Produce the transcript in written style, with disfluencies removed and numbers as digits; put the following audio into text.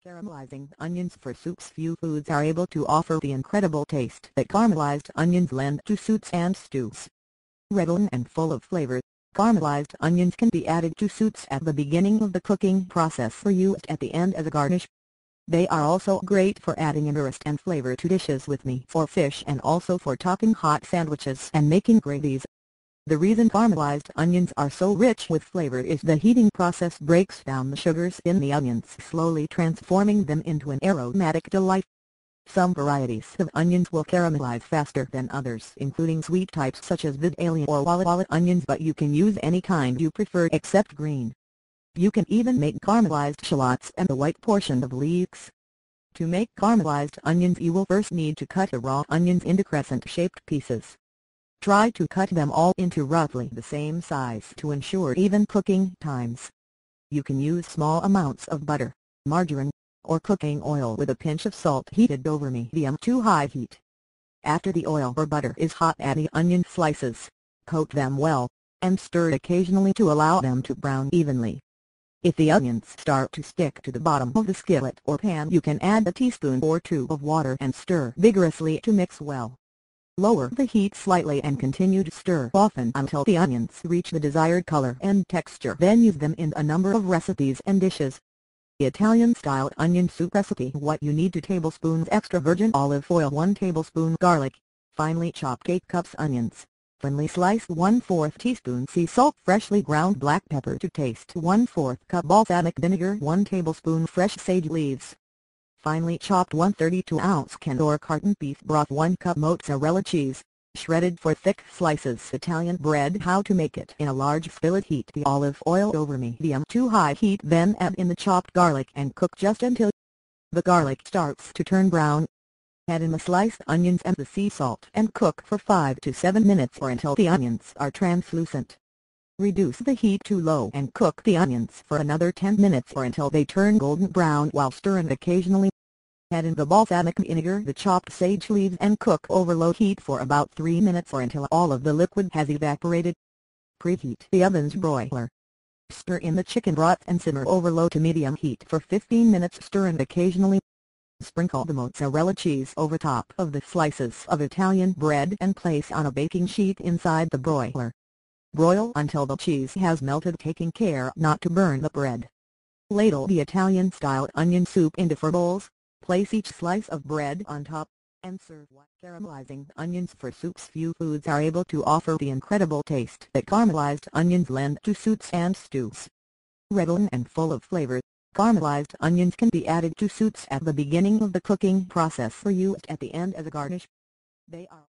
Caramelizing onions for soups. Few foods are able to offer the incredible taste that caramelized onions lend to soups and stews. Redolent and full of flavor, caramelized onions can be added to soups at the beginning of the cooking process or used at the end as a garnish. They are also great for adding interest and flavor to dishes with meat or fish, and also for topping hot sandwiches and making gravies. The reason caramelized onions are so rich with flavor is the heating process breaks down the sugars in the onions, slowly transforming them into an aromatic delight. Some varieties of onions will caramelize faster than others, including sweet types such as Vidalia or Walla Walla onions, but you can use any kind you prefer except green. You can even make caramelized shallots and the white portion of leeks. To make caramelized onions, you will first need to cut the raw onions into crescent-shaped pieces. Try to cut them all into roughly the same size to ensure even cooking times. You can use small amounts of butter, margarine, or cooking oil with a pinch of salt heated over medium to high heat. After the oil or butter is hot, add the onion slices, coat them well, and stir occasionally to allow them to brown evenly. If the onions start to stick to the bottom of the skillet or pan, you can add a teaspoon or two of water and stir vigorously to mix well. Lower the heat slightly and continue to stir often until the onions reach the desired color and texture. Then use them in a number of recipes and dishes. Italian-style onion soup recipe. What you need: 2 tablespoons extra virgin olive oil, 1 tablespoon garlic, finely chopped 8 cups onions, thinly sliced 1/4 teaspoon sea salt, freshly ground black pepper to taste, 1/4 cup balsamic vinegar, 1 tablespoon fresh sage leaves. Finely chopped 1/32-ounce can or carton beef broth, 1 cup mozzarella cheese, shredded for thick slices. Italian bread. How to make it: in a large skillet, heat the olive oil over medium to high heat, then add in the chopped garlic and cook just until the garlic starts to turn brown. Add in the sliced onions and the sea salt and cook for 5 to 7 minutes or until the onions are translucent. Reduce the heat to low and cook the onions for another 10 minutes or until they turn golden brown while stirring occasionally. Add in the balsamic vinegar, the chopped sage leaves, and cook over low heat for about 3 minutes or until all of the liquid has evaporated. Preheat the oven's broiler. Stir in the chicken broth and simmer over low to medium heat for 15 minutes, stirring occasionally. Sprinkle the mozzarella cheese over top of the slices of Italian bread and place on a baking sheet inside the broiler. Broil until the cheese has melted, taking care not to burn the bread. Ladle the Italian-style onion soup into 4 bowls, place each slice of bread on top, and serve. Caramelizing onions for soups. Few foods are able to offer the incredible taste that caramelized onions lend to soups and stews. Redolent and full of flavor, caramelized onions can be added to soups at the beginning of the cooking process or used at the end as a garnish. They are